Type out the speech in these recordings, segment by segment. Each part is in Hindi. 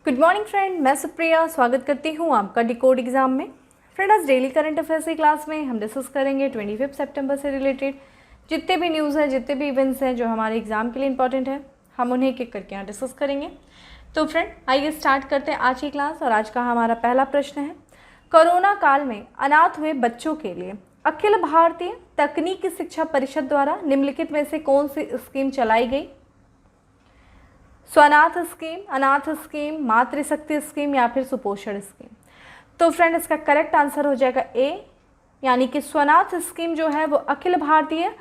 गुड मॉर्निंग फ्रेंड, मैं सुप्रिया स्वागत करती हूँ आपका डिकोड एग्जाम में। फ्रेंड, आज डेली करंट अफेयर्स की क्लास में हम डिस्कस करेंगे 25 सितंबर से रिलेटेड जितने भी न्यूज़ हैं, जितने भी इवेंट्स हैं जो हमारे एग्जाम के लिए इंपॉर्टेंट है, हम उन्हें एक एक करके यहाँ डिस्कस करेंगे। तो फ्रेंड, आइए स्टार्ट करते हैं आज की क्लास। और आज का हमारा पहला प्रश्न है, कोरोना काल में अनाथ हुए बच्चों के लिए अखिल भारतीय तकनीकी शिक्षा परिषद द्वारा निम्नलिखित में से कौन सी स्कीम चलाई गई? स्वनाथ स्कीम, अनाथ स्कीम, मातृशक्ति स्कीम या फिर सुपोषण स्कीम। तो फ्रेंड, इसका करेक्ट आंसर हो जाएगा ए, यानी कि स्वनाथ स्कीम जो है वो अखिल भारतीय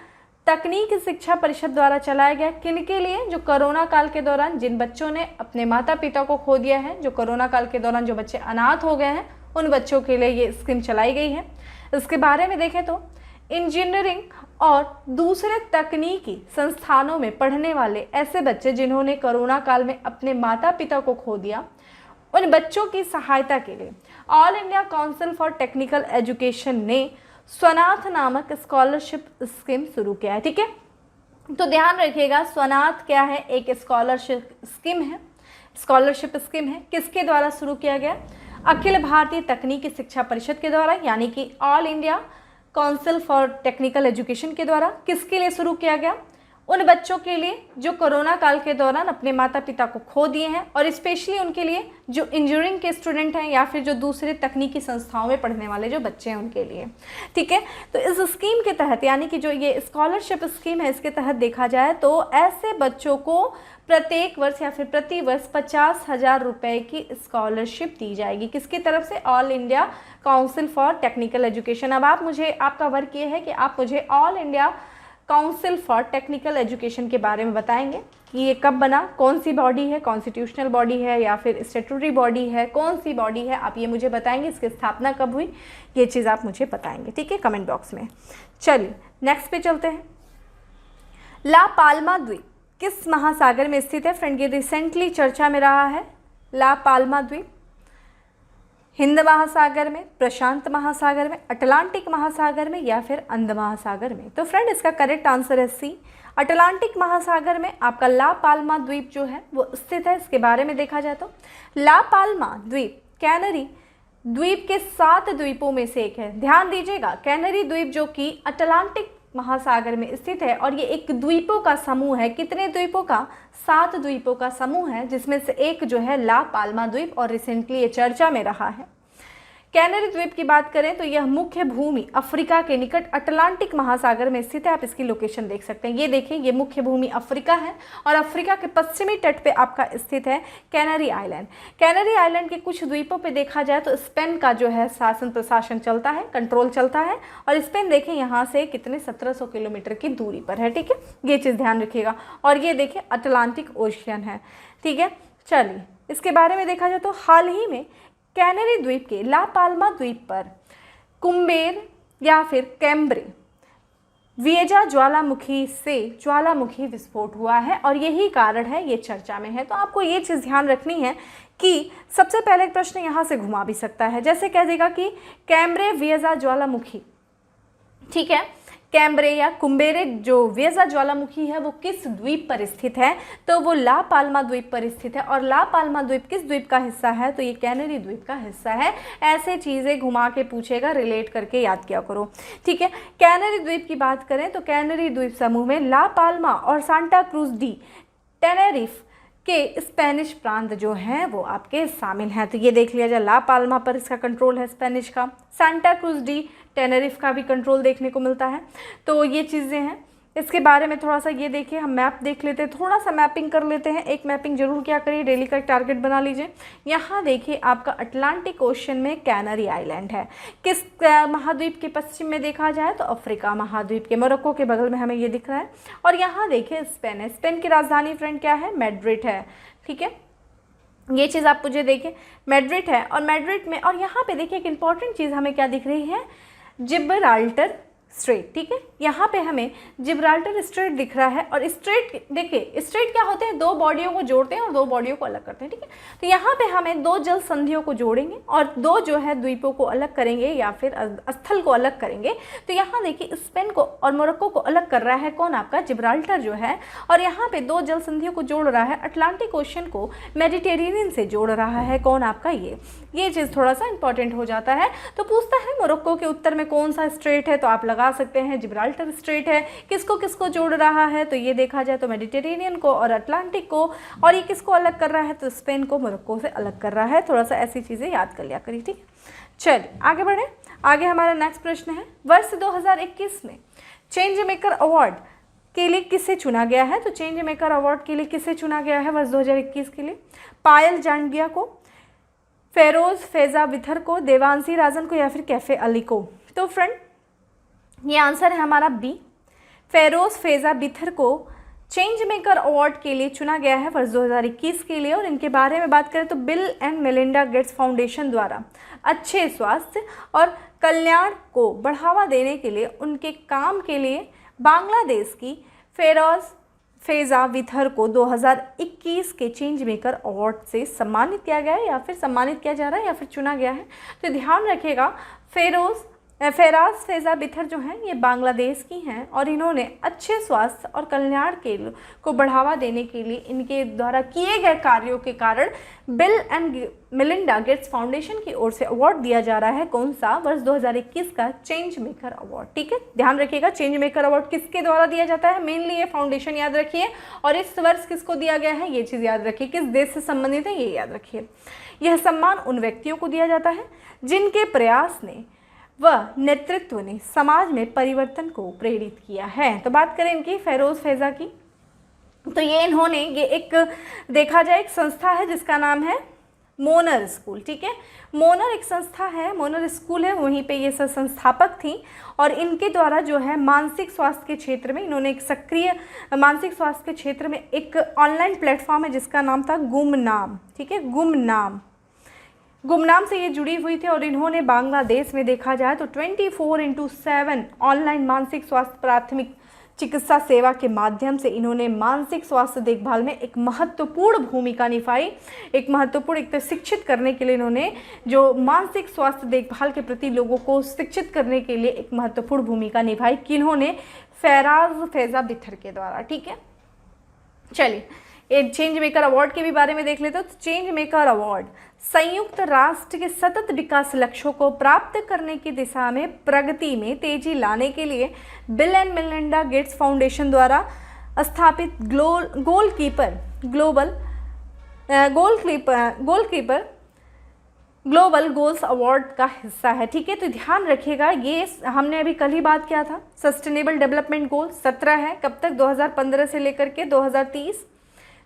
तकनीकी शिक्षा परिषद द्वारा चलाया गया। किनके लिए? जो कोरोना काल के दौरान जिन बच्चों ने अपने माता पिता को खो दिया है, जो कोरोना काल के दौरान जो बच्चे अनाथ हो गए हैं, उन बच्चों के लिए ये स्कीम चलाई गई है। इसके बारे में देखें तो इंजीनियरिंग और दूसरे तकनीकी संस्थानों में पढ़ने वाले ऐसे बच्चे जिन्होंने कोरोना काल में अपने माता पिता को खो दिया, उन बच्चों की सहायता के लिए all India council for technical education ने स्वनाथ नामक स्कॉलरशिप स्कीम शुरू किया है। ठीक है, तो ध्यान रखिएगा, स्वनाथ क्या है? एक स्कॉलरशिप स्कीम है। स्कॉलरशिप स्कीम है किसके द्वारा शुरू किया गया? अखिल भारतीय तकनीकी शिक्षा परिषद के द्वारा, यानी कि all India council for technical education के द्वारा। किसके लिए शुरू किया गया? उन बच्चों के लिए जो कोरोना काल के दौरान अपने माता पिता को खो दिए हैं, और स्पेशली उनके लिए जो इंजीनियरिंग के स्टूडेंट हैं या फिर जो दूसरे तकनीकी संस्थाओं में पढ़ने वाले जो बच्चे हैं उनके लिए। ठीक है, तो इस स्कीम के तहत, यानी कि जो ये स्कॉलरशिप स्कीम है, इसके तहत देखा जाए तो ऐसे बच्चों को प्रत्येक वर्ष या फिर प्रति वर्ष 50,000 रुपये की स्कॉलरशिप दी जाएगी। किसकी तरफ से? All India council for technical education. अब आपका वर्क ये है कि आप मुझे all India council for technical education के बारे में बताएंगे कि ये कब बना, कौन सी बॉडी है, कॉन्स्टिट्यूशनल बॉडी है या फिर स्टैट्यूटरी बॉडी है, कौन सी बॉडी है, आप ये मुझे बताएंगे। इसकी स्थापना कब हुई, ये चीज़ आप मुझे बताएंगे। ठीक है, कमेंट बॉक्स में। चलिए नेक्स्ट पे चलते हैं। ला पाल्मा द्वीप किस महासागर में स्थित है? फ्रेंड, ये रिसेंटली चर्चा में रहा है। ला पाल्मा द्वीप हिंद महासागर में, प्रशांत महासागर में, अटलांटिक महासागर में या फिर अंध महासागर में? तो फ्रेंड, इसका करेक्ट आंसर है सी, अटलांटिक महासागर में आपका ला पाल्मा द्वीप जो है वो स्थित है। इसके बारे में देखा जाए तो ला पाल्मा द्वीप कैनरी द्वीप के 7 द्वीपों में से एक है। ध्यान दीजिएगा, कैनरी द्वीप जो कि अटलांटिक महासागर में स्थित है, और ये एक द्वीपों का समूह है। कितने द्वीपों का? 7 द्वीपों का समूह है, जिसमें से एक जो है ला पाल्मा द्वीप, और रिसेंटली ये चर्चा में रहा है। कैनरी द्वीप की बात करें तो यह मुख्य भूमि अफ्रीका के निकट अटलांटिक महासागर में स्थित है। आप इसकी लोकेशन देख सकते हैं। ये देखिए, ये मुख्य भूमि अफ्रीका है और अफ्रीका के पश्चिमी तट पे आपका स्थित है कैनरी आइलैंड। कैनरी आइलैंड के कुछ द्वीपों पे देखा जाए तो स्पेन का जो है शासन प्रशासन चलता है, कंट्रोल चलता है, और स्पेन देखें यहाँ से कितने 1700 किलोमीटर की दूरी पर है। ठीक है, ये चीज़ ध्यान रखिएगा। और ये देखिए अटलांटिक ओशियन है। ठीक है, चलिए इसके बारे में देखा जाए तो हाल ही में कैनरी द्वीप के ला पाल्मा द्वीप पर कुम्बेर या फिर कैम्ब्रे विएजा ज्वालामुखी से ज्वालामुखी विस्फोट हुआ है, और यही कारण है ये चर्चा में है। तो आपको ये चीज़ ध्यान रखनी है कि सबसे पहले एक प्रश्न यहाँ से घुमा भी सकता है, जैसे कह देगा कि कैम्ब्रे विएजा ज्वालामुखी। ठीक है, कैम्ब्रे या कुम्बेरे जो विएजा ज्वालामुखी है वो किस द्वीप पर स्थित है? तो वो ला पाल्मा द्वीप पर स्थित है। और ला पाल्मा द्वीप किस द्वीप का हिस्सा है? तो ये कैनरी द्वीप का हिस्सा है। ऐसे चीज़ें घुमा के पूछेगा, रिलेट करके याद किया करो। ठीक है, कैनरी द्वीप की बात करें तो कैनरी द्वीप समूह में ला पाल्मा और सांता क्रूज डी टेनेरिफ के स्पेनिश प्रांत जो हैं वो आपके शामिल हैं। तो ये देख लिया जाए, ला पाल्मा पर इसका कंट्रोल है स्पेनिश का, सांता क्रूज डी टेनेरिफ का भी कंट्रोल देखने को मिलता है। तो ये चीज़ें हैं। इसके बारे में थोड़ा सा ये देखिए, हम मैप देख लेते हैं, थोड़ा सा मैपिंग कर लेते हैं। एक मैपिंग जरूर क्या करिए, डेली का एक टारगेट बना लीजिए। यहाँ देखिए आपका अटलांटिक ओशन में कैनरी आइलैंड है। किस महाद्वीप के पश्चिम में देखा जाए तो अफ्रीका महाद्वीप के, मोरक्को के बगल में हमें ये दिख रहा है। और यहाँ देखिए स्पेन है। स्पेन की राजधानी फ्रेंड क्या है? मैड्रिड है। ठीक है, ये चीज़ आप मुझे देखिए, मैड्रिड है। और मैड्रिड में, और यहाँ पे देखिए एक इंपॉर्टेंट चीज़ हमें क्या दिख रही है? जिब्राल्टर स्ट्रेट, ठीक है। यहाँ पे हमें जिब्राल्टर स्ट्रेट दिख रहा है, और स्ट्रेट देखिए, स्ट्रेट क्या होते हैं, दो बॉडियों को जोड़ते हैं और दो बॉडियों को अलग करते हैं, ठीक है। तो यहाँ पे हमें दो जल संधियों को जोड़ेंगे और दो जो है द्वीपों को अलग करेंगे या फिर स्थल को अलग करेंगे। तो यहाँ देखिए स्पेन को और मोरक्को को अलग कर रहा है कौन, आपका जिब्राल्टर जो है, और यहाँ पे दो जल संधियों को जोड़ रहा है, अटलांटिक ओशन को मेडिटेरेनियन से जोड़ रहा है कौन, आपका ये चीज़ थोड़ा सा इंपॉर्टेंट हो जाता है। तो पूछता है मोरक्को के उत्तर में कौन सा स्ट्रेट है, तो आप लगा सकते हैं जिब्राल्टर स्ट्रेट है। किसको किसको जोड़ रहा है, तो ये देखा जाए तो मेडिटेरेनियन को और अटलांटिक को, और ये किसको अलग कर रहा है, तो स्पेन को मोरक्को से अलग कर रहा है। थोड़ा सा ऐसी चीज़ें याद कर लिया करिए, ठीक है। चलिए आगे बढ़े। आगे हमारा नेक्स्ट प्रश्न है, वर्ष 2021 में चेंज मेकर अवार्ड के लिए किसे चुना गया है। तो चेंज मेकर अवार्ड के लिए किसे चुना गया है वर्ष 2021 के लिए, पायल जांगिया को, फेरोज फेजा विथर को, देवांशी राजन को, या फिर कैफे अली को। तो फ्रेंड ये आंसर है हमारा बी, फेरोज फेजा विथर को चेंज मेकर अवार्ड के लिए चुना गया है वर्ष 2021 के लिए। और इनके बारे में बात करें तो bill and Melinda Gates foundation द्वारा अच्छे स्वास्थ्य और कल्याण को बढ़ावा देने के लिए उनके काम के लिए बांग्लादेश की फेरोज फेजा विथर को 2021 के चेंज मेकर अवार्ड से सम्मानित किया गया है, या फिर सम्मानित किया जा रहा है, या फिर चुना गया है। तो ध्यान रखिएगा, फेराज फेजा विथर जो हैं ये बांग्लादेश की हैं, और इन्होंने अच्छे स्वास्थ्य और कल्याण के को बढ़ावा देने के लिए इनके द्वारा किए गए कार्यों के कारण bill and Melinda Gates foundation की ओर से अवार्ड दिया जा रहा है कौन सा, वर्ष 2021 का चेंज मेकर अवार्ड, ठीक है। ध्यान रखिएगा, चेंज मेकर अवार्ड किसके द्वारा दिया जाता है, मेनली ये फाउंडेशन याद रखिए, और इस वर्ष किसको दिया गया है ये चीज़ याद रखिए, किस देश से संबंधित है ये याद रखिए। यह सम्मान उन व्यक्तियों को दिया जाता है जिनके प्रयास ने व नेतृत्व ने समाज में परिवर्तन को प्रेरित किया है। तो बात करें इनकी फेरोज फेजा की, तो ये इन्होंने ये एक देखा जाए एक संस्था है जिसका नाम है मोनर स्कूल, ठीक है। मोनर एक संस्था है, मोनर स्कूल है, वहीं पे ये संस्थापक थी, और इनके द्वारा जो है मानसिक स्वास्थ्य के क्षेत्र में इन्होंने एक सक्रिय मानसिक स्वास्थ्य के क्षेत्र में एक ऑनलाइन प्लेटफॉर्म है जिसका नाम था गुमनाम, ठीक है। गुमनाम से ये जुड़ी हुई थी, और इन्होंने बांग्लादेश में देखा जाए तो 24/7 ऑनलाइन मानसिक स्वास्थ्य प्राथमिक चिकित्सा सेवा के माध्यम से इन्होंने मानसिक स्वास्थ्य देखभाल में एक महत्वपूर्ण भूमिका निभाई। एक महत्वपूर्ण एक तो शिक्षित करने के लिए इन्होंने जो मानसिक स्वास्थ्य देखभाल के प्रति लोगों को शिक्षित करने के लिए एक महत्वपूर्ण भूमिका निभाई, किन्होंने फेराज फेजा विथर के द्वारा, ठीक है। चलिए एक चेंज मेकर अवार्ड के भी बारे में देख लेते हो। तो चेंज मेकर अवार्ड संयुक्त राष्ट्र के सतत विकास लक्ष्यों को प्राप्त करने की दिशा में प्रगति में तेजी लाने के लिए Bill and Melinda Gates foundation द्वारा स्थापित ग्लोबल गोल्स अवार्ड का हिस्सा है, ठीक है। तो ध्यान रखिएगा, ये हमने अभी कल ही बात किया था, सस्टेनेबल डेवलपमेंट गोल 17 है, कब तक 2015 से लेकर के 2030।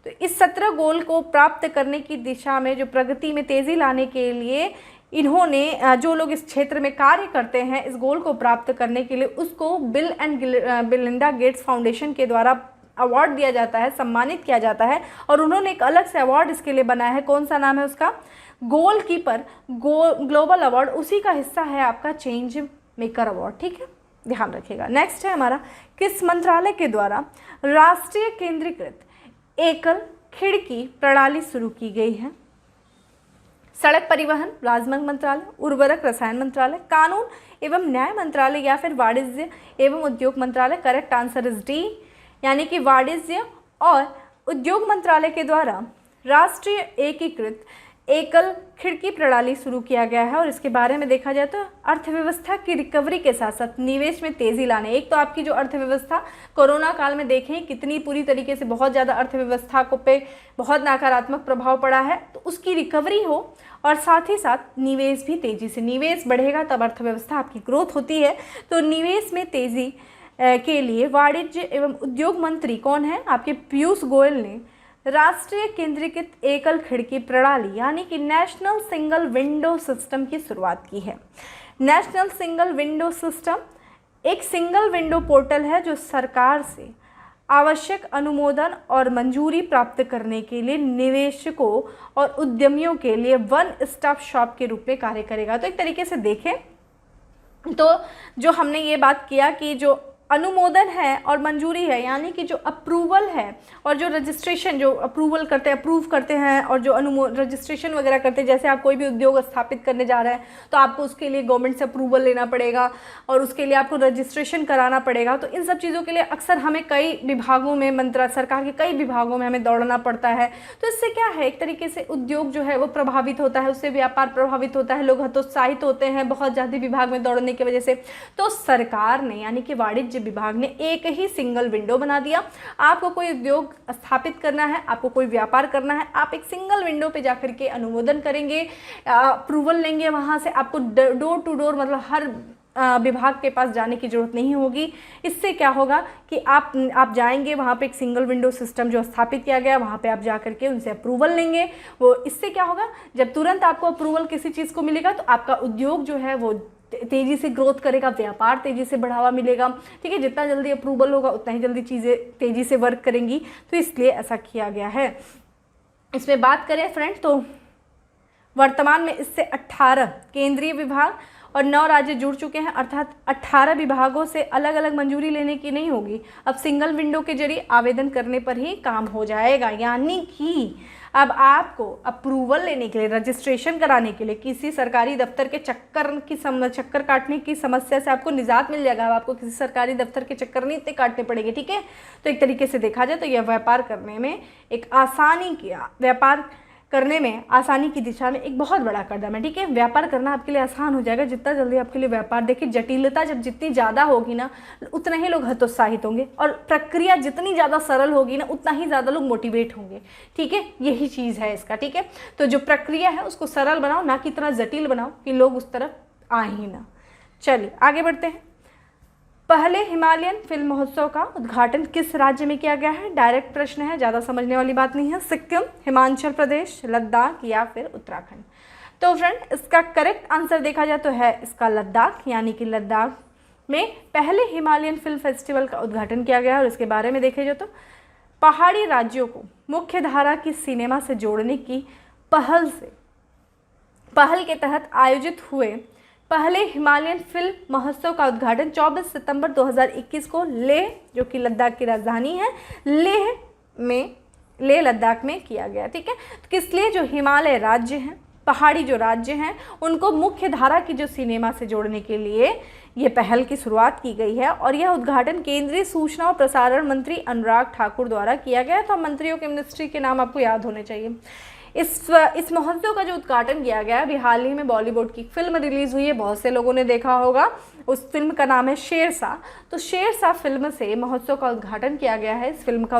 तो इस 17 गोल को प्राप्त करने की दिशा में जो प्रगति में तेज़ी लाने के लिए इन्होंने जो लोग इस क्षेत्र में कार्य करते हैं इस गोल को प्राप्त करने के लिए उसको bill and Melinda Gates Foundation के द्वारा अवार्ड दिया जाता है, सम्मानित किया जाता है। और उन्होंने एक अलग से अवार्ड इसके लिए बनाया है, कौन सा नाम है उसका, गोलकीपर ग्लोबल अवार्ड, उसी का हिस्सा है आपका चेंज मेकर अवार्ड, ठीक है। ध्यान रखिएगा। नेक्स्ट है हमारा, किस मंत्रालय के द्वारा राष्ट्रीय केंद्रीकृत एकल खिड़की प्रणाली शुरू की गई है। सड़क परिवहन राजमार्ग मंत्रालय, उर्वरक रसायन मंत्रालय, कानून एवं न्याय मंत्रालय, या फिर वाणिज्य एवं उद्योग मंत्रालय। करेक्ट आंसर इज डी, यानी कि वाणिज्य और उद्योग मंत्रालय के द्वारा राष्ट्रीय एकीकृत एकल खिड़की प्रणाली शुरू किया गया है। और इसके बारे में देखा जाए तो अर्थव्यवस्था की रिकवरी के साथ साथ निवेश में तेज़ी लाने, एक तो आपकी जो अर्थव्यवस्था कोरोना काल में देखें कितनी पूरी तरीके से बहुत ज़्यादा अर्थव्यवस्था को पे बहुत नकारात्मक प्रभाव पड़ा है, तो उसकी रिकवरी हो और साथ ही साथ निवेश भी तेज़ी से, निवेश बढ़ेगा तब अर्थव्यवस्था आपकी ग्रोथ होती है। तो निवेश में तेज़ी के लिए वाणिज्य एवं उद्योग मंत्री कौन है, आपके पीयूष गोयल ने राष्ट्रीय केंद्रीकृत एकल खिड़की प्रणाली यानी कि नेशनल सिंगल विंडो सिस्टम की शुरुआत की है। नेशनल सिंगल विंडो सिस्टम एक सिंगल विंडो पोर्टल है जो सरकार से आवश्यक अनुमोदन और मंजूरी प्राप्त करने के लिए निवेशकों और उद्यमियों के लिए वन स्टॉप शॉप के रूप में कार्य करेगा। तो एक तरीके से देखें तो जो हमने ये बात किया कि जो अनुमोदन है और मंजूरी है, यानी कि जो अप्रूवल है और जो रजिस्ट्रेशन, जो अप्रूवल करते हैं, अप्रूव करते हैं, और जो रजिस्ट्रेशन वगैरह करते हैं, जैसे आप कोई भी उद्योग स्थापित करने जा रहे हैं तो आपको उसके लिए गवर्नमेंट से अप्रूवल लेना पड़ेगा और उसके लिए आपको रजिस्ट्रेशन कराना पड़ेगा। तो इन सब चीज़ों के लिए अक्सर हमें कई विभागों में, सरकार के कई विभागों में हमें दौड़ना पड़ता है। तो इससे क्या है, एक तरीके से उद्योग जो है वो प्रभावित होता है, उससे व्यापार प्रभावित होता है, लोग हतोत्साहित होते हैं बहुत ज़्यादा विभाग में दौड़ने की वजह से। तो सरकार ने, यानी कि वाणिज्य विभाग ने एक ही सिंगल विंडो बना दिया। आपको कोई उद्योग स्थापित करना है, आपको कोई व्यापार करना है, आप एक सिंगल विंडो पे जाकर के अनुमोदन करेंगे, अप्रूवल लेंगे, वहाँ से आपको डोर टू डोर, मतलब हर विभाग के पास जाने की ज़रूरत नहीं होगी। इससे क्या होगा कि आप जाएंगे वहाँ पे, एक सिंगल विंडो सिस्टम जो स्थापित किया गया, वहाँ पे आप जा करके उनसे अप्रूवल लेंगे। वो इससे क्या होगा, जब तुरंत आपको अप्रूवल किसी चीज़ को मिलेगा तो आपका उद्योग जो है वो तेज़ी से ग्रोथ करेगा, व्यापार तेज़ी से बढ़ावा मिलेगा। ठीक है, जितना जल्दी अप्रूवल होगा उतना ही जल्दी चीज़ें तेज़ी से वर्क करेंगी। तो इसलिए ऐसा किया गया है। इसमें बात करें फ्रेंड, तो वर्तमान में इससे 18 केंद्रीय विभाग और 9 राज्य जुड़ चुके हैं, अर्थात 18 विभागों से अलग अलग मंजूरी लेने की नहीं होगी। अब सिंगल विंडो के जरिए आवेदन करने पर ही काम हो जाएगा, यानी कि अब आपको अप्रूवल लेने के लिए, रजिस्ट्रेशन कराने के लिए किसी सरकारी दफ्तर के चक्कर काटने की समस्या से आपको निजात मिल जाएगा। अब आपको किसी सरकारी दफ्तर के चक्कर नहीं इतने काटने पड़ेंगे। ठीक है, तो एक तरीके से देखा जाए तो यह व्यापार करने में एक व्यापार करने में आसानी की दिशा में एक बहुत बड़ा कदम है। ठीक है, व्यापार करना आपके लिए आसान हो जाएगा जितना जल्दी आपके लिए व्यापार। देखिए, जटिलता जब जितनी ज़्यादा होगी ना, उतना ही लोग हतोत्साहित होंगे, और प्रक्रिया जितनी ज़्यादा सरल होगी ना, उतना ही ज़्यादा लोग मोटिवेट होंगे। ठीक है, यही चीज़ है इसका। ठीक है, तो जो प्रक्रिया है उसको सरल बनाओ, ना कि इतना जटिल बनाओ कि लोग उस तरफ आए ही ना। चलिए आगे बढ़ते हैं। पहले हिमालयन फिल्म महोत्सव का उद्घाटन किस राज्य में किया गया है? डायरेक्ट प्रश्न है, ज़्यादा समझने वाली बात नहीं है। सिक्किम, हिमाचल प्रदेश, लद्दाख या फिर उत्तराखंड? तो फ्रेंड, इसका करेक्ट आंसर देखा जाए तो है इसका लद्दाख, यानी कि लद्दाख में पहले हिमालयन फिल्म फेस्टिवल का उद्घाटन किया गया है। और इसके बारे में देखे जाए तो पहाड़ी राज्यों को मुख्य धारा की सिनेमा से जोड़ने की पहल के तहत आयोजित हुए पहले हिमालयन फिल्म महोत्सव का उद्घाटन 24 सितंबर 2021 को लेह, जो कि लद्दाख की राजधानी है, लेह लद्दाख में किया गया। ठीक है, तो किस लिए? जो हिमालय राज्य हैं, पहाड़ी जो राज्य हैं, उनको मुख्य धारा की जो सिनेमा से जोड़ने के लिए ये पहल की शुरुआत की गई है। और यह उद्घाटन केंद्रीय सूचना और प्रसारण मंत्री अनुराग ठाकुर द्वारा किया गया। तो मंत्रियों के मिनिस्ट्री के नाम आपको याद होने चाहिए। इस महोत्सव का जो उद्घाटन किया गया, अभी हाल ही में बॉलीवुड की फिल्म रिलीज़ हुई है, बहुत से लोगों ने देखा होगा। उस फिल्म का नाम है शेरशाह। तो शेरशाह फिल्म से महोत्सव का उद्घाटन किया गया है, इस फिल्म का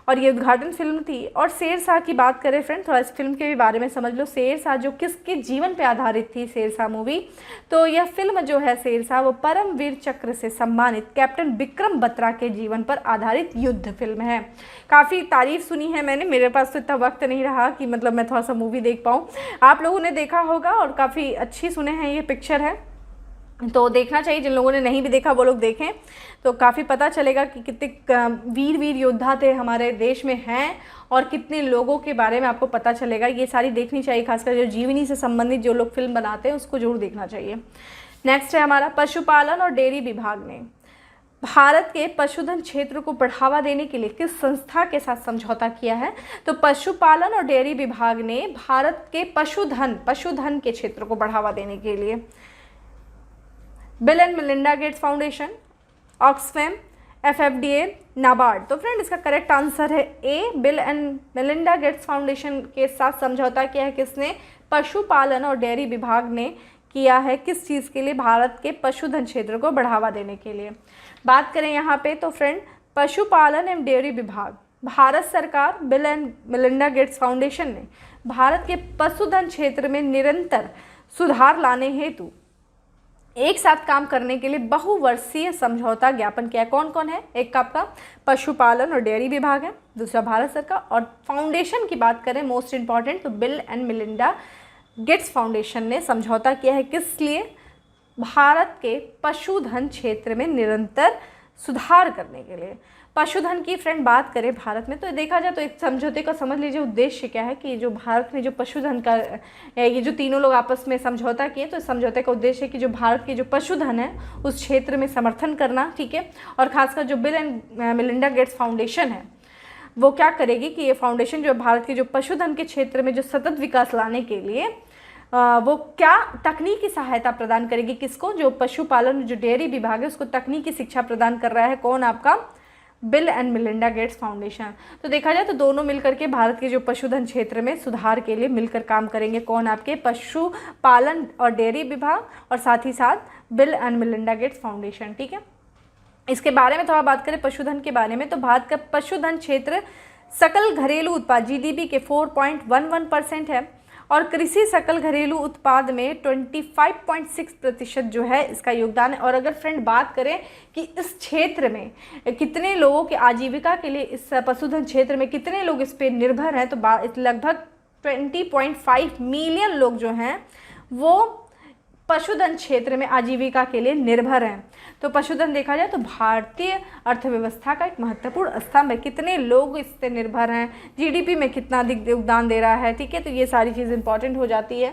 और ये उद्घाटन फिल्म थी। और शेरशाह की बात करें फ्रेंड, थोड़ा इस फिल्म के भी बारे में समझ लो। शेरशाह जो किसके जीवन पे आधारित थी, शेरशाह मूवी, तो यह फिल्म जो है शेरशाह, वो परमवीर चक्र से सम्मानित कैप्टन विक्रम बत्रा के जीवन पर आधारित युद्ध फिल्म है। काफ़ी तारीफ सुनी है मैंने, मेरे पास तो इतना वक्त नहीं रहा कि मतलब मैं थोड़ा सा मूवी देख पाऊँ। आप लोगों ने देखा होगा और काफ़ी अच्छी सुने हैं, ये पिक्चर है तो देखना चाहिए। जिन लोगों ने नहीं भी देखा वो लोग देखें, तो काफ़ी पता चलेगा कि कितने वीर योद्धा थे हमारे देश में हैं और कितने लोगों के बारे में आपको पता चलेगा। ये सारी देखनी चाहिए, खासकर जो जीवनी से संबंधित जो लोग फिल्म बनाते हैं उसको जरूर देखना चाहिए। नेक्स्ट है हमारा, पशुपालन और डेयरी विभाग ने भारत के पशुधन क्षेत्र को बढ़ावा देने के लिए किस संस्था के साथ समझौता किया है? तो पशुपालन और डेयरी विभाग ने भारत के पशुधन के क्षेत्र को बढ़ावा देने के लिए Bill and Melinda Gates Foundation, Oxfam, FFDA, NABARD. तो फ्रेंड, इसका करेक्ट आंसर है A, Bill and Melinda Gates Foundation के साथ समझौता किया है। किसने? पशुपालन और डेयरी विभाग ने किया है। किस चीज़ के लिए? भारत के पशुधन क्षेत्र को बढ़ावा देने के लिए। बात करें यहाँ पे तो फ्रेंड, पशुपालन एवं डेयरी विभाग, भारत सरकार, bill and Melinda Gates foundation ने भारत के पशुधन क्षेत्र में निरंतर सुधार लाने हेतु एक साथ काम करने के लिए बहुवर्षीय समझौता ज्ञापन किया। कौन कौन है? एक आपका पशुपालन और डेयरी विभाग है, दूसरा भारत सरकार, और फाउंडेशन की बात करें मोस्ट इंपॉर्टेंट, तो bill and Melinda Gates foundation ने समझौता किया है। किस लिए? भारत के पशुधन क्षेत्र में निरंतर सुधार करने के लिए। पशुधन की फ्रेंड बात करें भारत में, तो देखा जाए तो एक समझौते का समझ लीजिए उद्देश्य क्या है कि जो भारत ने जो पशुधन का ये जो तीनों लोग आपस में समझौता किए, तो इस समझौते का उद्देश्य है कि जो भारत की जो पशुधन है उस क्षेत्र में समर्थन करना, ठीक है। और खासकर जो bill and Melinda Gates foundation है वो क्या करेगी कि ये फाउंडेशन जो भारत के जो पशुधन के क्षेत्र में जो सतत विकास लाने के लिए वो क्या तकनीकी सहायता प्रदान करेगी, किसको, जो पशुपालन जो डेयरी विभाग है उसको तकनीकी शिक्षा प्रदान कर रहा है, कौन, आपका bill and Melinda Gates foundation. तो देखा जाए तो दोनों मिलकर के भारत के जो पशुधन क्षेत्र में सुधार के लिए मिलकर काम करेंगे, कौन, आपके पशुपालन और डेयरी विभाग और साथ ही साथ bill and Melinda Gates foundation, ठीक है। इसके बारे में थोड़ा बात करें पशुधन के बारे में, तो भारत का पशुधन क्षेत्र सकल घरेलू उत्पाद जीडीपी के 4.11% है और कृषि सकल घरेलू उत्पाद में 25.6% जो है इसका योगदान है। और अगर फ्रेंड बात करें कि इस क्षेत्र में कितने लोगों की आजीविका के लिए इस पशुधन क्षेत्र में कितने लोग इस पर निर्भर हैं, तो लगभग 20.5 मिलियन लोग जो हैं वो पशुधन क्षेत्र में आजीविका के लिए निर्भर हैं। तो पशुधन देखा जाए तो भारतीय अर्थव्यवस्था का एक महत्वपूर्ण स्तंभ है, कितने लोग इस पर निर्भर हैं, जीडीपी में कितना अधिक योगदान दे रहा है, ठीक है। तो ये सारी चीज़ इंपॉर्टेंट हो जाती है।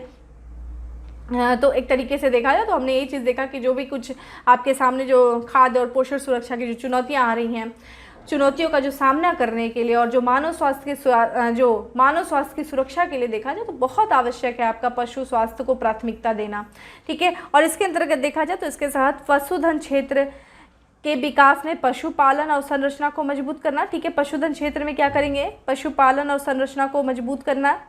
तो एक तरीके से देखा जाए तो हमने यही चीज़ देखा कि जो भी कुछ आपके सामने जो खाद्य और पोषण सुरक्षा की जो चुनौतियाँ आ रही हैं, चुनौतियों का जो सामना करने के लिए और जो मानव स्वास्थ्य की सुरक्षा के लिए देखा जाए तो बहुत आवश्यक है आपका पशु स्वास्थ्य को प्राथमिकता देना, ठीक है। और इसके अंतर्गत देखा जाए तो इसके साथ पशुधन क्षेत्र के विकास में पशुपालन और संरचना को मजबूत करना, ठीक है। पशुधन क्षेत्र में क्या करेंगे, पशुपालन और संरचना को मजबूत करना,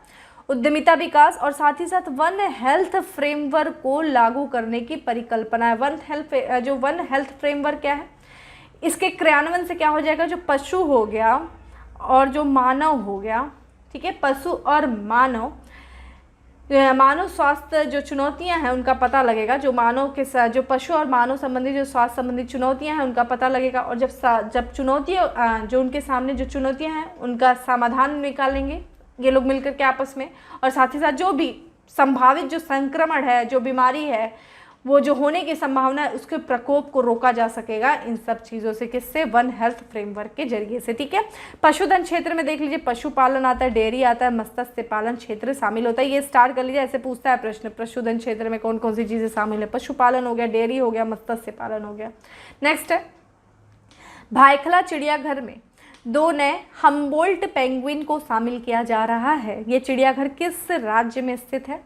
उद्यमिता विकास और साथ ही साथ वन हेल्थ फ्रेमवर्क को लागू करने की परिकल्पना है। वन हेल्थ फ्रेमवर्क क्या है, इसके क्रियान्वयन से क्या हो जाएगा, जो पशु हो गया और जो मानव हो गया, ठीक है, पशु और मानव स्वास्थ्य जो चुनौतियां हैं उनका पता लगेगा, जो मानव के साथ जो पशु और मानव संबंधी जो स्वास्थ्य संबंधी चुनौतियां हैं उनका पता लगेगा। और जब चुनौतियां जो उनके सामने जो चुनौतियां हैं उनका समाधान निकालेंगे ये लोग मिलकर के आपस में। और साथ ही साथ जो भी संभावित जो संक्रमण है, जो बीमारी है, वो जो होने की संभावना है उसके प्रकोप को रोका जा सकेगा इन सब चीज़ों से, किससे, वन हेल्थ फ्रेमवर्क के जरिए से, ठीक है। पशुधन क्षेत्र में देख लीजिए पशुपालन आता है, डेयरी आता है, मत्स्य पालन क्षेत्र शामिल होता है। ये स्टार्ट कर लीजिए, ऐसे पूछता है प्रश्न, पशुधन क्षेत्र में कौन कौन सी चीज़ें शामिल है, पशुपालन हो गया, डेयरी हो गया, मत्स्य पालन हो गया। नेक्स्ट है भायखला चिड़ियाघर में 2 नए हम्बोल्ट पेंगुइन को शामिल किया जा रहा है। ये चिड़ियाघर किस राज्य में स्थित है,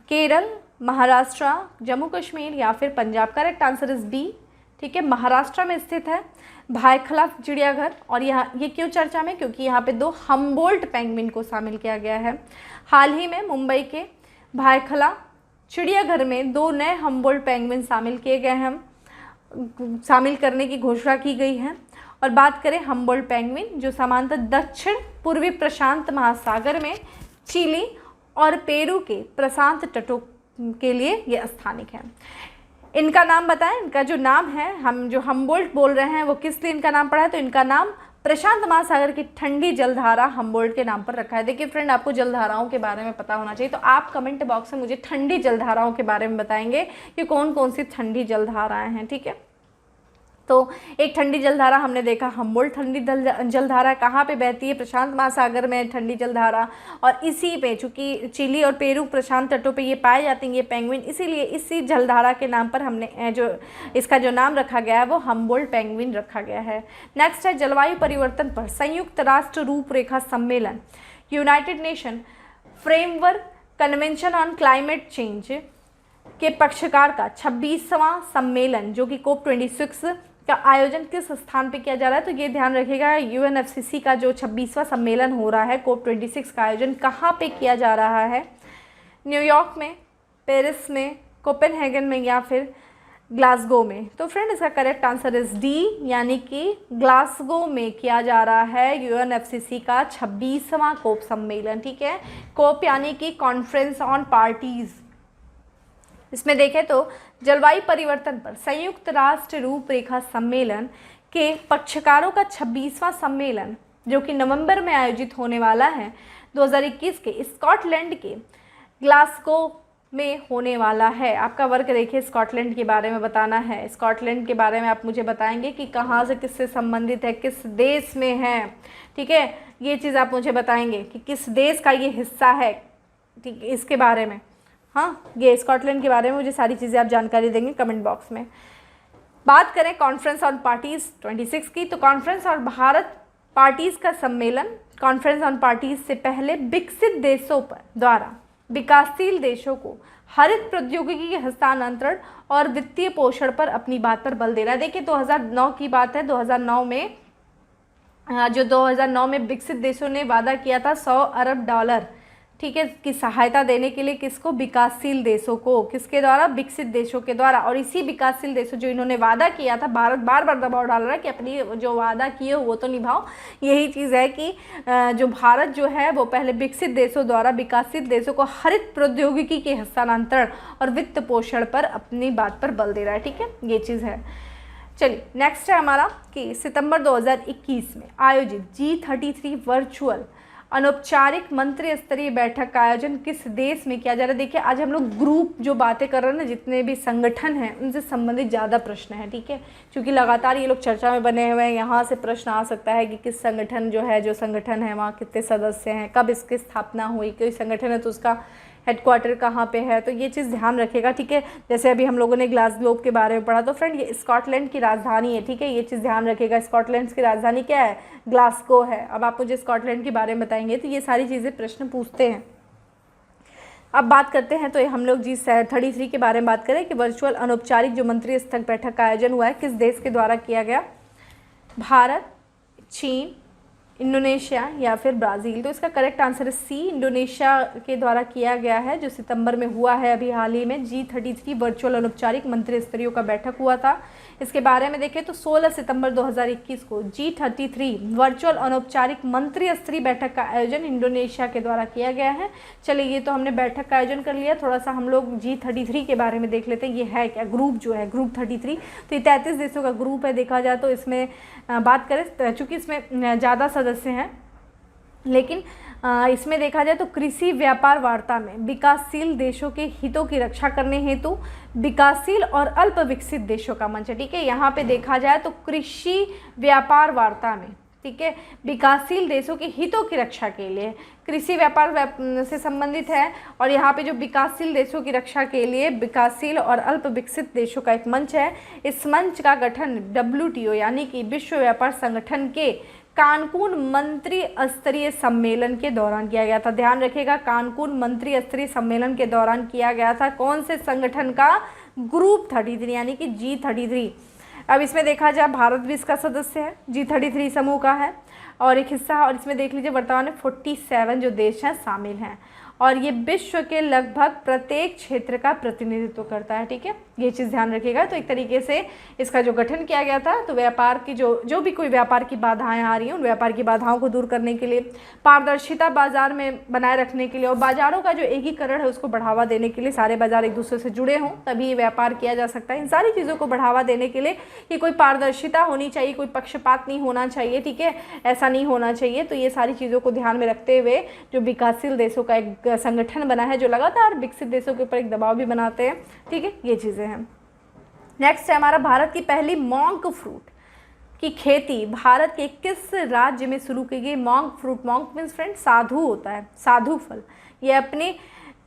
केरल, महाराष्ट्र, जम्मू कश्मीर या फिर Punjab. Correct answer is B, ठीक है, महाराष्ट्र में स्थित है भायखला चिड़ियाघर। और यहाँ ये क्यों चर्चा में, क्योंकि यहाँ पे 2 हम्बोल्ट पेंगुइन को शामिल किया गया है। हाल ही में मुंबई के भायखला चिड़ियाघर में 2 नए हम्बोल्ट पेंगुइन शामिल किए गए हैं, शामिल करने की घोषणा की गई है। और बात करें हम्बोल्ट पेंगुइन जो सामान्यतः दक्षिण पूर्वी प्रशांत महासागर में चिली और पेरू के प्रशांत तटों के लिए ये स्थानिक है। इनका नाम बताएं, इनका जो नाम है, हम जो हम्बोल्ट बोल रहे हैं वो किस लिए इनका नाम पड़ा है, तो इनका नाम प्रशांत महासागर की ठंडी जलधारा हम्बोल्ट के नाम पर रखा है। देखिए फ्रेंड, आपको जलधाराओं के बारे में पता होना चाहिए, तो आप कमेंट बॉक्स में मुझे ठंडी जलधाराओं के बारे में बताएंगे कि कौन कौन सी ठंडी जलधाराएं हैं, ठीक है। तो एक ठंडी जलधारा हमने देखा हम्बोल्ट ठंडी जलधारा कहाँ पे बहती है, प्रशांत महासागर में ठंडी जलधारा। और इसी पे चूँकि चिली और पेरू प्रशांत तटों पे ये पाए जाते हैं ये पेंगुइन, इसीलिए इसी जलधारा के नाम पर हमने जो इसका जो नाम रखा गया है वो हम्बोल्ट पेंगुइन रखा गया है। नेक्स्ट है जलवायु परिवर्तन पर संयुक्त राष्ट्र रूपरेखा सम्मेलन, United nation framework convention on climate change के पक्षकार का 26वां सम्मेलन जो कि COP26 का आयोजन किस स्थान पे किया जा रहा है, तो ये ध्यान रखिएगा UNFCCC का जो 26वां सम्मेलन हो रहा है COP26 का आयोजन कहाँ पे किया जा रहा है, न्यूयॉर्क में, पेरिस में, कोपेनहेगन में या फिर ग्लासगो में। तो फ्रेंड इसका करेक्ट आंसर इज डी, यानी कि ग्लासगो में किया जा रहा है UNFCCC का 26वां कोप सम्मेलन, ठीक है। कोप यानी कि कॉन्फ्रेंस ऑन पार्टीज। इसमें देखें तो जलवायु परिवर्तन पर संयुक्त राष्ट्र रूपरेखा सम्मेलन के पक्षकारों का 26वां सम्मेलन जो कि नवंबर में आयोजित होने वाला है 2021 के स्कॉटलैंड के ग्लासगो में होने वाला है। आपका वर्क देखिए स्कॉटलैंड के बारे में बताना है। स्कॉटलैंड के बारे में आप मुझे बताएंगे कि कहाँ से किससे संबंधित है, किस देश में है, ठीक है, ये चीज़ आप मुझे बताएंगे कि किस देश का ये हिस्सा है, ठीक है, इसके बारे में। हाँ, ये स्कॉटलैंड के बारे में मुझे सारी चीज़ें आप जानकारी देंगे कमेंट बॉक्स में। बात करें कॉन्फ्रेंस ऑन पार्टीज़ 26 की, तो कॉन्फ्रेंस और भारत पार्टीज़ का सम्मेलन, कॉन्फ्रेंस ऑन पार्टीज़ से पहले विकसित देशों पर द्वारा विकासशील देशों को हरित प्रौद्योगिकी के हस्तांतरण और वित्तीय पोषण पर अपनी बात पर बल दे रहा है। देखिए 2009 की बात है, 2009 में 2009 में विकसित देशों ने वादा किया था $100 अरब, ठीक है, की सहायता देने के लिए किसको, विकासशील देशों को, किसके द्वारा, विकसित देशों के द्वारा। और इसी विकासशील देशों जो इन्होंने वादा किया था, भारत बार बार दबाव डाल रहा है कि अपनी जो वादा किए हो वो तो निभाओ। यही चीज़ है कि जो भारत जो है वो पहले विकसित देशों द्वारा विकासशील देशों को हरित प्रौद्योगिकी के हस्तांतरण और वित्त पोषण पर अपनी बात पर बल दे रहा है, ठीक है, ये चीज़ है। चलिए नेक्स्ट है हमारा कि सितंबर 2021 में आयोजित G33 वर्चुअल अनौपचारिक मंत्री स्तरीय बैठक का आयोजन किस देश में किया जा रहा है। देखिए आज हम लोग ग्रुप जो बातें कर रहे हैं ना, जितने भी संगठन हैं उनसे संबंधित ज़्यादा प्रश्न है, ठीक है, क्योंकि लगातार ये लोग चर्चा में बने हुए हैं। यहाँ से प्रश्न आ सकता है कि किस संगठन जो संगठन है वहाँ कितने सदस्य हैं, कब इसकी स्थापना हुई, कोई संगठन है तो उसका हेडक्वार्टर कहाँ पे है, तो ये चीज़ ध्यान रखेगा, ठीक है। जैसे अभी हम लोगों ने ग्लासगो के बारे में पढ़ा, तो फ्रेंड ये स्कॉटलैंड की राजधानी है, ठीक है, ये चीज़ ध्यान रखेगा। स्कॉटलैंड की राजधानी क्या है, ग्लासगो है। अब आप मुझे स्कॉटलैंड के बारे में बताएंगे तो ये सारी चीज़ें प्रश्न पूछते हैं। अब बात करते हैं तो हम लोग G33 के बारे में बात करें कि वर्चुअल अनौपचारिक जो मंत्री स्तर बैठक का आयोजन हुआ है किस देश के द्वारा किया गया, भारत, चीन, इंडोनेशिया या फिर ब्राज़ील। तो इसका करेक्ट आंसर है सी, इंडोनेशिया के द्वारा किया गया है, जो सितंबर में हुआ है अभी हाल ही में। G33 वर्चुअल अनौपचारिक मंत्री स्तरीय का बैठक हुआ था। इसके बारे में देखें तो 16 सितंबर 2021 को G33 वर्चुअल अनौपचारिक मंत्री स्तरीय बैठक का आयोजन इंडोनेशिया के द्वारा किया गया है। चलिए ये तो हमने बैठक का आयोजन कर लिया, थोड़ा सा हम लोग G33 के बारे में देख लेते हैं। ये है क्या, ग्रुप जो है ग्रुप 33, तो ये 33 देशों का ग्रुप है। देखा जाए तो इसमें बात करें, चूँकि इसमें ज़्यादा सदस्य हैं, लेकिन इसमें देखा जाए तो कृषि व्यापार वार्ता में विकासशील देशों के हितों की रक्षा करने हेतु विकासशील और अल्प विकसित देशों का मंच है, ठीक है। यहाँ पे देखा जाए तो कृषि व्यापार वार्ता में, ठीक है, विकासशील देशों के हितों की रक्षा के लिए कृषि व्यापार से संबंधित है। और यहाँ पे जो विकासशील देशों की रक्षा के लिए विकासशील और अल्प विकसित देशों का एक मंच है। इस मंच का गठन WTO यानी कि विश्व व्यापार संगठन के कानकून मंत्री स्तरीय सम्मेलन के दौरान किया गया था। ध्यान रखिएगा, कानकून मंत्री स्तरीय सम्मेलन के दौरान किया गया था। कौन से संगठन का, ग्रुप 33 यानी कि G33। अब इसमें देखा जाए भारत भी इसका सदस्य है, G33 समूह का है और एक हिस्सा है। और इसमें देख लीजिए वर्तमान में 47 जो देश हैं शामिल हैं और ये विश्व के लगभग प्रत्येक क्षेत्र का प्रतिनिधित्व करता है, ठीक है, ये चीज़ ध्यान रखिएगा। तो एक तरीके से इसका जो गठन किया गया था, तो व्यापार की जो भी कोई व्यापार की बाधाएं आ रही हैं उन व्यापार की बाधाओं को दूर करने के लिए, पारदर्शिता बाजार में बनाए रखने के लिए और बाजारों का जो एकीकरण है उसको बढ़ावा देने के लिए, सारे बाजार एक दूसरे से जुड़े हों तभी व्यापार किया जा सकता है। इन सारी चीज़ों को बढ़ावा देने के लिए कि कोई पारदर्शिता होनी चाहिए, कोई पक्षपात नहीं होना चाहिए, ठीक है, ऐसा नहीं होना चाहिए। तो ये सारी चीज़ों को ध्यान में रखते हुए जो विकासशील देशों का एक संगठन बना है जो लगातार विकसित देशों के ऊपर एक दबाव भी बनाते हैं, ठीक है, ये चीज़ें हैं। नेक्स्ट है हमारा, भारत की पहली मॉन्क फ्रूट की खेती भारत के किस राज्य में शुरू की गई। Monk fruit, monk means friend साधु होता है, साधु फल। ये अपनी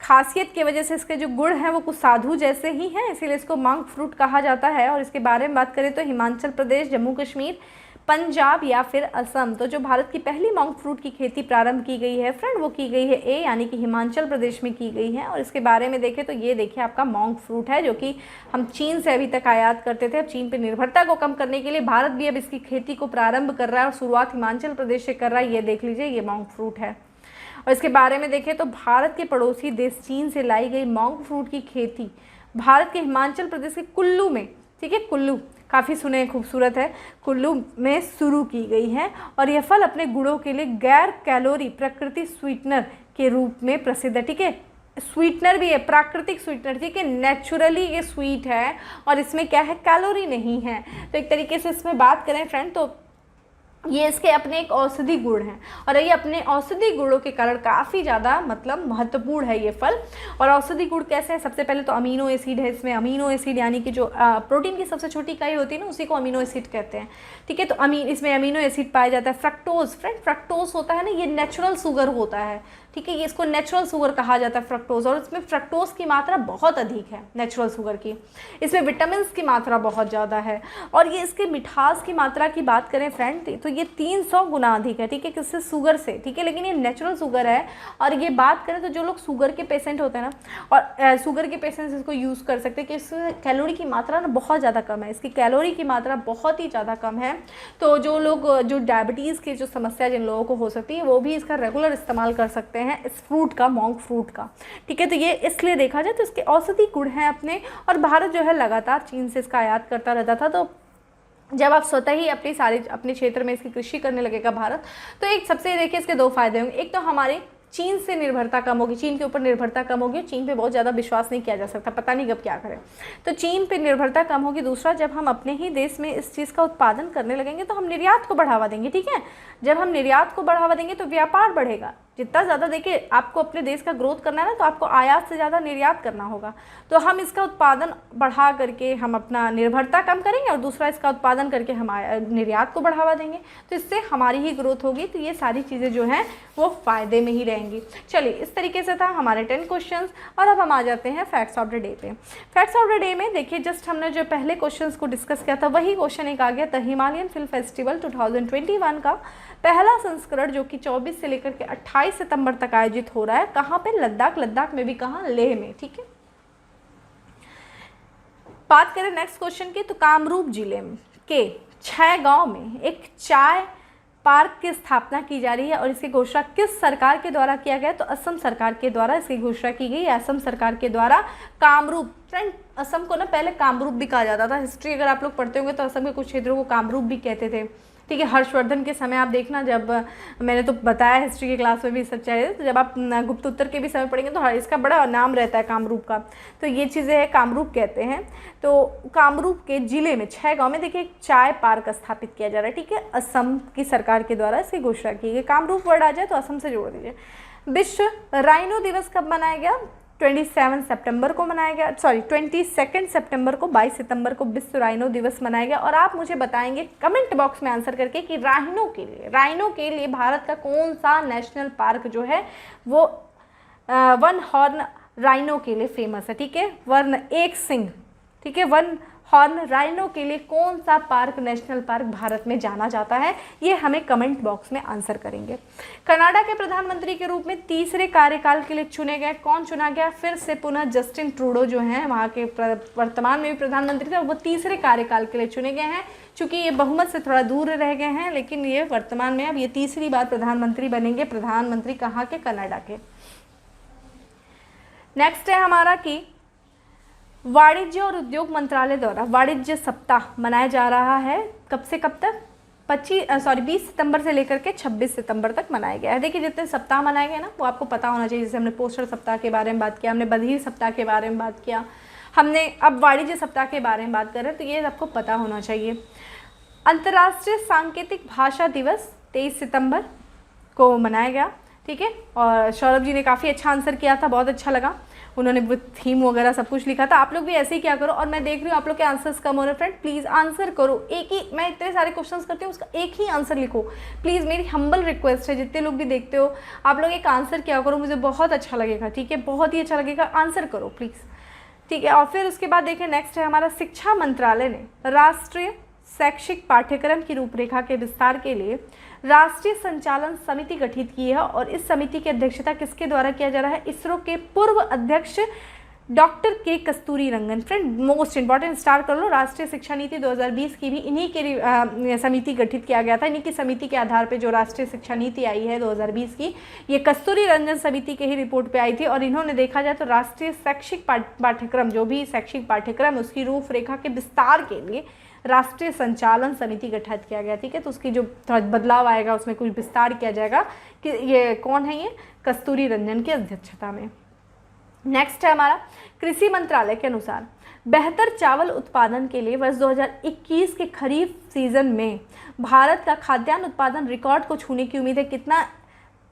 खासियत की वजह से इसके जो गुण हैं वो कुछ साधु जैसे ही हैं, इसीलिए इसको मॉन्क फ्रूट कहा जाता है। और इसके बारे में बात करें तो हिमाचल प्रदेश, जम्मू कश्मीर, पंजाब या फिर असम। तो जो भारत की पहली मॉन्क फ्रूट की खेती प्रारंभ की गई है फ्रेंड, वो की गई है ए यानी कि हिमाचल प्रदेश में की गई है। और इसके बारे में देखें तो ये देखिए आपका मॉन्क फ्रूट है, जो कि हम चीन से अभी तक आयात करते थे। अब चीन पर निर्भरता को कम करने के लिए भारत भी अब इसकी खेती को प्रारंभ कर रहा है और शुरुआत हिमाचल प्रदेश से कर रहा है। ये देख लीजिए, ये मॉन्क फ्रूट है। और इसके बारे में देखें तो भारत के पड़ोसी देश चीन से लाई गई मॉन्क फ्रूट की खेती भारत के हिमाचल प्रदेश के कुल्लू में, ठीक है, कुल्लू काफ़ी सुने खूबसूरत है, कुल्लू में शुरू की गई है। और यह फल अपने गुणों के लिए गैर कैलोरी प्राकृतिक स्वीटनर के रूप में प्रसिद्ध है, ठीक है, स्वीटनर भी है, प्राकृतिक स्वीटनर, ठीक है, नेचुरली ये स्वीट है और इसमें क्या है, कैलोरी नहीं है। तो एक तरीके से इसमें बात करें फ्रेंड तो ये इसके अपने एक औषधि गुण हैं और ये अपने औषधि गुणों के कारण काफ़ी ज़्यादा मतलब महत्वपूर्ण है ये फल। और औषधि गुण कैसे हैं, सबसे पहले तो अमीनो एसिड है इसमें। अमीनो एसिड यानी कि जो प्रोटीन की सबसे छोटी इकाई होती है ना, उसी को अमीनो एसिड कहते हैं, ठीक है। तो इसमें अमीनो एसिड पाया जाता है। फ्रक्टोज, फ्रेंड फ्रक्टोज होता है ना, ये नेचुरल शुगर होता है, ठीक है। ये इसको नेचुरल शुगर कहा जाता है फ्रक्टोज, और इसमें फ्रक्टोज की मात्रा बहुत अधिक है नेचुरल शुगर की। इसमें विटामिन की मात्रा बहुत ज़्यादा है। और ये इसके मिठास की मात्रा की बात करें फ्रेंड, तो ये 300 गुना अधिक है, ठीक है, किससे, शुगर से, ठीक है। लेकिन ये नेचुरल शुगर है। और ये बात करें तो जो लोग शुगर के पेशेंट होते हैं ना, और शुगर के पेशेंट्स इसको यूज़ कर सकते हैं कि इसमें कैलोरी की मात्रा ना बहुत ज़्यादा कम है, इसकी कैलोरी की मात्रा बहुत ही ज़्यादा कम है। तो जो लोग जो डायबिटीज़ की जो समस्या जिन लोगों को हो सकती है, वो भी इसका रेगुलर इस्तेमाल कर सकते हैं, इस फ्रूट का, मॉन्क फ्रूट का, ठीक है। तो ये इसलिए देखा जाए तो इसके औषधि गुण हैं अपने। और भारत जो है लगातार चीन से इसका आयात करता रहता था। तो जब आप स्वतः ही अपने क्षेत्र में इसकी कृषि करने लगेगा भारत, तो एक सबसे देखिए इसके 2 फायदे होंगे। एक तो हमारे चीन से निर्भरता कम होगी, चीन के ऊपर निर्भरता कम होगी। चीन पे बहुत ज़्यादा विश्वास नहीं किया जा सकता, पता नहीं कब क्या करें, तो चीन पे निर्भरता कम होगी। दूसरा, जब हम अपने ही देश में इस चीज़ का उत्पादन करने लगेंगे तो हम निर्यात को बढ़ावा देंगे, ठीक है। जब हम निर्यात को बढ़ावा देंगे तो व्यापार बढ़ेगा। जितना ज़्यादा देखिए आपको अपने देश का ग्रोथ करना है ना, तो आपको आयात से ज़्यादा निर्यात करना होगा। तो हम इसका उत्पादन बढ़ा करके हम अपना निर्भरता कम करेंगे, और दूसरा इसका उत्पादन करके हम निर्यात को बढ़ावा देंगे, तो इससे हमारी ही ग्रोथ होगी। तो ये सारी चीज़ें जो हैं वो फ़ायदे में ही रहेंगी। चलिए, इस तरीके से था हमारे 10 क्वेश्चंस। और अब हम आ जाते हैं फैक्ट्स ऑफ द डे पे। फैक्ट्स ऑफ द डे में देखिए, जस्ट हमने जो पहले क्वेश्चंस को डिस्कस किया था, वही क्वेश्चन एक आ गया। द हिमालयन फिल्म फेस्टिवल 2021 का पहला संस्करण जो कि 24 से लेकर के 28 सितंबर तक आयोजित हो रहा है, कहाँ पे, लद्दाख में भी कहाँ, लेह में, ठीक है। बात करें नेक्स्ट क्वेश्चन की, तो कामरूप जिले के 6 गांव में एक चाय पार्क की स्थापना की जा रही है, और इसकी घोषणा किस सरकार के द्वारा किया गया, तो असम सरकार के द्वारा इसकी घोषणा की गई। असम सरकार के द्वारा कामरूप, फ्रेंड असम को ना पहले कामरूप भी कहा जाता था। हिस्ट्री अगर आप लोग पढ़ते होंगे तो असम के कुछ क्षेत्रों को कामरूप भी कहते थे, ठीक है। हर्षवर्धन के समय आप देखना, जब मैंने तो बताया हिस्ट्री की क्लास में भी सब चाहिए, तो जब आप गुप्त उत्तर के भी समय पढ़ेंगे तो इसका बड़ा नाम रहता है कामरूप का। तो ये चीज़ें हैं, कामरूप कहते हैं। तो कामरूप के जिले में 6 गांव में देखिए एक चाय पार्क स्थापित किया जा रहा है, ठीक है। असम की सरकार के द्वारा इसकी घोषणा की गई। कामरूप वर्ड आ जाए तो असम से जोड़ दीजिए। विश्व राइनो दिवस कब मनाया गया, 27 सितंबर को मनाया गया, 22 सितंबर को, 22 सितंबर को विश्व राइनो दिवस मनाया गया। और आप मुझे बताएंगे कमेंट बॉक्स में आंसर करके कि राइनो के लिए भारत का कौन सा नेशनल पार्क जो है वो वन हॉर्न राइनो के लिए फेमस है, ठीक है। वर्ण एक सिंह, ठीक है, वन हॉर्न राइनो के लिए कौन सा पार्क, नेशनल पार्क भारत में जाना जाता है, ये हमें कमेंट बॉक्स में आंसर करेंगे। कनाडा के प्रधानमंत्री के रूप में तीसरे कार्यकाल के लिए चुने गए, कौन चुना गया, फिर से पुनः जस्टिन ट्रूडो जो हैं वहाँ के वर्तमान में भी प्रधानमंत्री थे, वो तीसरे कार्यकाल के लिए चुने गए हैं। चूँकि ये बहुमत से थोड़ा दूर रह गए हैं, लेकिन ये वर्तमान में अब ये तीसरी बार प्रधानमंत्री बनेंगे। प्रधानमंत्री कहाँ के, कनाडा के। नेक्स्ट है हमारा कि वाणिज्य और उद्योग मंत्रालय द्वारा वाणिज्य सप्ताह मनाया जा रहा है, कब से कब तक, 20 सितंबर से लेकर के 26 सितंबर तक मनाया गया है। देखिए जितने सप्ताह मनाए गए ना, वो आपको पता होना चाहिए। जैसे हमने पोस्टर सप्ताह के बारे में बात किया, हमने बधिर सप्ताह के बारे में बात किया, हमने अब वाणिज्य सप्ताह के बारे में बात कर रहे हैं, तो ये आपको पता होना चाहिए। अंतर्राष्ट्रीय सांकेतिक भाषा दिवस 23 सितंबर को मनाया गया, ठीक है। और सौरभ जी ने काफ़ी अच्छा आंसर किया था, बहुत अच्छा लगा, उन्होंने थीम वगैरह सब कुछ लिखा था। आप लोग भी ऐसे ही क्या करो, और मैं देख रही हूँ आप लोग के आंसर्स कम हो रहे हैं फ्रेंड, प्लीज़ आंसर करो। एक ही, मैं इतने सारे क्वेश्चंस करती हूँ, उसका एक ही आंसर लिखो प्लीज़, मेरी हम्बल रिक्वेस्ट है। जितने लोग भी देखते हो आप लोग एक आंसर क्या करो, मुझे बहुत अच्छा लगेगा, ठीक है, बहुत ही अच्छा लगेगा, आंसर करो प्लीज़, ठीक है। और फिर उसके बाद देखिए नेक्स्ट है हमारा, शिक्षा मंत्रालय ने राष्ट्रीय शैक्षिक पाठ्यक्रम की रूपरेखा के विस्तार के लिए राष्ट्रीय संचालन समिति गठित की है, और इस समिति की अध्यक्षता किसके द्वारा किया जा रहा है, इसरो के पूर्व अध्यक्ष डॉक्टर के कस्तूरी रंगन। फ्रेंड मोस्ट इंपॉर्टेंट, स्टार कर लो, राष्ट्रीय शिक्षा नीति 2020 की भी इन्हीं के समिति गठित किया गया था। इन्हीं की समिति के आधार पे जो राष्ट्रीय शिक्षा नीति आई है 2020 की, ये कस्तूरी रंगन समिति के ही रिपोर्ट पे आई थी। और इन्होंने देखा जाए तो राष्ट्रीय शैक्षिक पाठ्यक्रम, जो भी शैक्षिक पाठ्यक्रम उसकी रूपरेखा के विस्तार के लिए राष्ट्रीय संचालन समिति गठित किया गया, ठीक है। तो उसकी जो थोड़ा बदलाव आएगा, उसमें कुछ विस्तार किया जाएगा कि ये कौन है, ये कस्तूरी रंगन की अध्यक्षता में। नेक्स्ट है हमारा कृषि मंत्रालय के अनुसार बेहतर चावल उत्पादन के लिए वर्ष 2021 के खरीफ सीजन में भारत का खाद्यान्न उत्पादन रिकॉर्ड को छूने की उम्मीद है। कितना?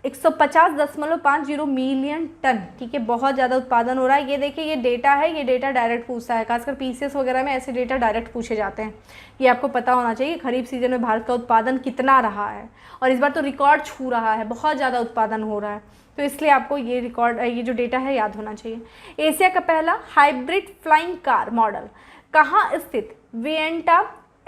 150.50 मिलियन टन। ठीक है, बहुत ज़्यादा उत्पादन हो रहा है। ये देखिए, ये डेटा है, ये डेटा डायरेक्ट पूछता है, खासकर पीसीएस वगैरह में ऐसे डेटा डायरेक्ट पूछे जाते हैं। ये आपको पता होना चाहिए खरीफ सीजन में भारत का उत्पादन कितना रहा है, और इस बार तो रिकॉर्ड छू रहा है, बहुत ज़्यादा उत्पादन हो रहा है, तो इसलिए आपको ये रिकॉर्ड, ये जो डेटा है याद होना चाहिए। एशिया का पहला हाइब्रिड फ्लाइंग कार मॉडल कहाँ स्थित वियंटा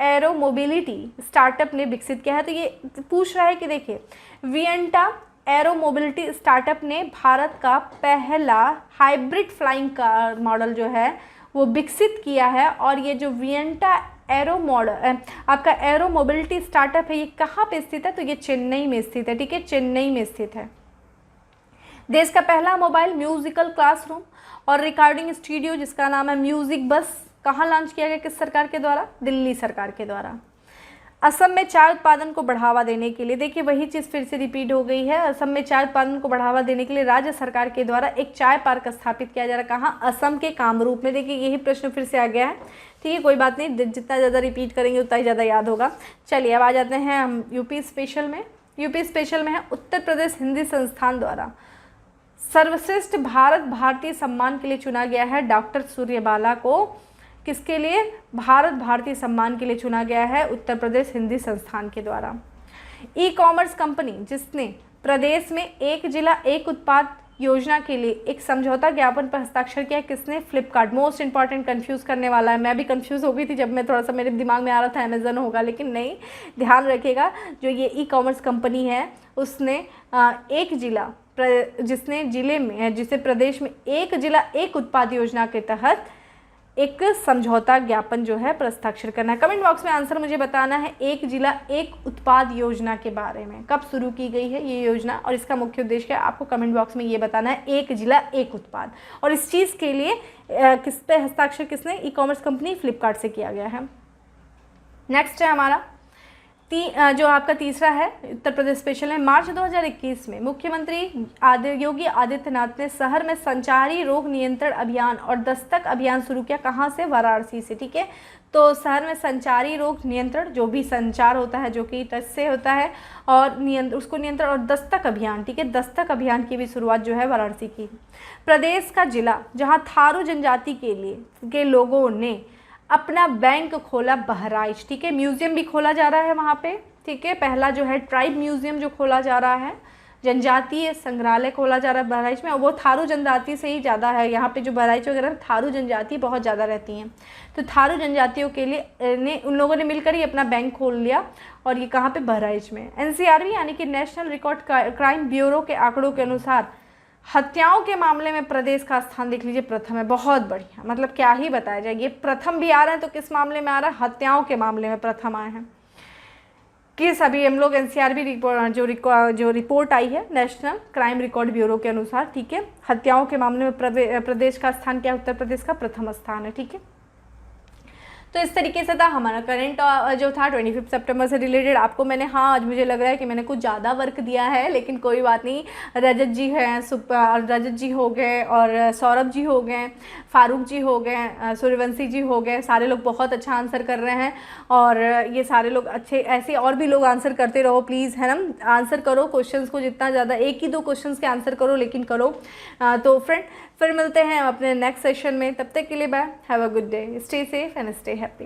एरो मोबिलिटी स्टार्टअप ने विकसित किया है? तो ये पूछ रहा है कि देखिए, वियंटा एरो मोबिलिटी स्टार्टअप ने भारत का पहला हाइब्रिड फ्लाइंग कार मॉडल जो है वो विकसित किया है। और ये जो वियंटा एरो मॉडल आपका एरो मोबिलिटी स्टार्टअप है, ये कहाँ पे स्थित है? तो ये चेन्नई में स्थित है। ठीक है, चेन्नई में स्थित है। देश का पहला मोबाइल म्यूजिकल क्लासरूम और रिकॉर्डिंग स्टूडियो जिसका नाम है म्यूजिक बस कहाँ लॉन्च किया गया? किस सरकार के द्वारा? दिल्ली सरकार के द्वारा। असम में चाय उत्पादन को बढ़ावा देने के लिए, देखिए वही चीज़ फिर से रिपीट हो गई है। असम में चाय उत्पादन को बढ़ावा देने के लिए राज्य सरकार के द्वारा एक चाय पार्क स्थापित किया जा रहा है। कहाँ? असम के कामरूप में। देखिए यही प्रश्न फिर से आ गया है। ठीक है, कोई बात नहीं, जितना ज़्यादा रिपीट करेंगे उतना ही ज़्यादा याद होगा। चलिए अब आ जाते हैं हम यूपी स्पेशल में। यूपी स्पेशल में है उत्तर प्रदेश हिंदी संस्थान द्वारा सर्वश्रेष्ठ भारत भारतीय सम्मान के लिए चुना गया है डॉक्टर सूर्यबाला को। किसके लिए? भारत भारतीय सम्मान के लिए चुना गया है उत्तर प्रदेश हिंदी संस्थान के द्वारा। ई कॉमर्स कंपनी जिसने प्रदेश में एक जिला एक उत्पाद योजना के लिए एक समझौता ज्ञापन पर हस्ताक्षर किया, किसने? फ्लिपकार्ट। मोस्ट इंपॉर्टेंट, कंफ्यूज करने वाला है। मैं भी कंफ्यूज हो गई थी जब मैं थोड़ा सा मेरे दिमाग में आ रहा था अमेजन होगा, लेकिन नहीं, ध्यान रखिएगा जो ये ई कॉमर्स कंपनी है उसने एक जिला जिसे प्रदेश में एक जिला एक उत्पाद योजना के तहत एक समझौता ज्ञापन जो है पर हस्ताक्षर करना है। कमेंट बॉक्स में आंसर मुझे बताना है एक जिला एक उत्पाद योजना के बारे में, कब शुरू की गई है ये योजना और इसका मुख्य उद्देश्य क्या है, आपको कमेंट बॉक्स में ये बताना है। एक जिला एक उत्पाद, और इस चीज़ के लिए किस पे हस्ताक्षर किसने? ई कॉमर्स कंपनी फ्लिपकार्ट से किया गया है। नेक्स्ट है हमारा जो आपका तीसरा है उत्तर प्रदेश स्पेशल है। मार्च 2021 में मुख्यमंत्री योगी आदित्यनाथ ने शहर में संचारी रोग नियंत्रण अभियान और दस्तक अभियान शुरू किया। कहाँ से? वाराणसी से। ठीक है, तो शहर में संचारी रोग नियंत्रण, जो भी संचार होता है जो कि टच से होता है, और उसको नियंत्रण, और दस्तक अभियान। ठीक है, दस्तक अभियान की भी शुरुआत जो है वाराणसी की। प्रदेश का जिला जहाँ थारू जनजाति के लोगों ने अपना बैंक खोला, बहराइच। ठीक है, म्यूज़ियम भी खोला जा रहा है वहाँ पे। ठीक है, पहला जो है ट्राइब म्यूज़ियम जो खोला जा रहा है, जनजातीय संग्रहालय खोला जा रहा है बहराइच में, और वो थारू जनजाति से ही ज़्यादा है। यहाँ पे जो बहराइच वगैरह थारू जनजाति बहुत ज़्यादा रहती हैं, तो थारू जनजातियों के लिए उन लोगों ने मिलकर ही अपना बैंक खोल लिया, और ये कहाँ पे? बहराइच में। NCRB यानी कि नेशनल रिकॉर्ड क्राइम ब्यूरो के आंकड़ों के अनुसार हत्याओं के मामले में प्रदेश का स्थान देख लीजिए प्रथम है। बहुत बढ़िया, मतलब क्या ही बताया जाए, ये प्रथम भी आ रहे हैं तो किस मामले में आ रहा है? हत्याओं के मामले में प्रथम आए हैं। किस अभी हम लोग NCRB रिपोर्ट जो रिपोर्ट आई है नेशनल क्राइम रिकॉर्ड ब्यूरो के अनुसार, ठीक है, हत्याओं के मामले में प्रदेश का स्थान क्या? उत्तर प्रदेश का प्रथम स्थान है। ठीक है, तो इस तरीके से था हमारा करंट जो था 25 सितंबर से रिलेटेड। आपको मैंने, हाँ आज मुझे लग रहा है कि मैंने कुछ ज़्यादा वर्क दिया है, लेकिन कोई बात नहीं। रजत जी हैं, रजत जी हो गए, और सौरभ जी हो गए, फारूक जी हो गए, सूर्यवंशी जी हो गए, सारे लोग बहुत अच्छा आंसर कर रहे हैं, और ये सारे लोग अच्छे, ऐसे और भी लोग आंसर करते रहो प्लीज़, है ना। आंसर करो क्वेश्चंस को जितना ज़्यादा, एक ही दो क्वेश्चंस के आंसर करो लेकिन करो। तो फ्रेंड फिर मिलते हैं अपने नेक्स्ट सेशन में, तब तक के लिए bye, have a good day, stay safe and stay happy.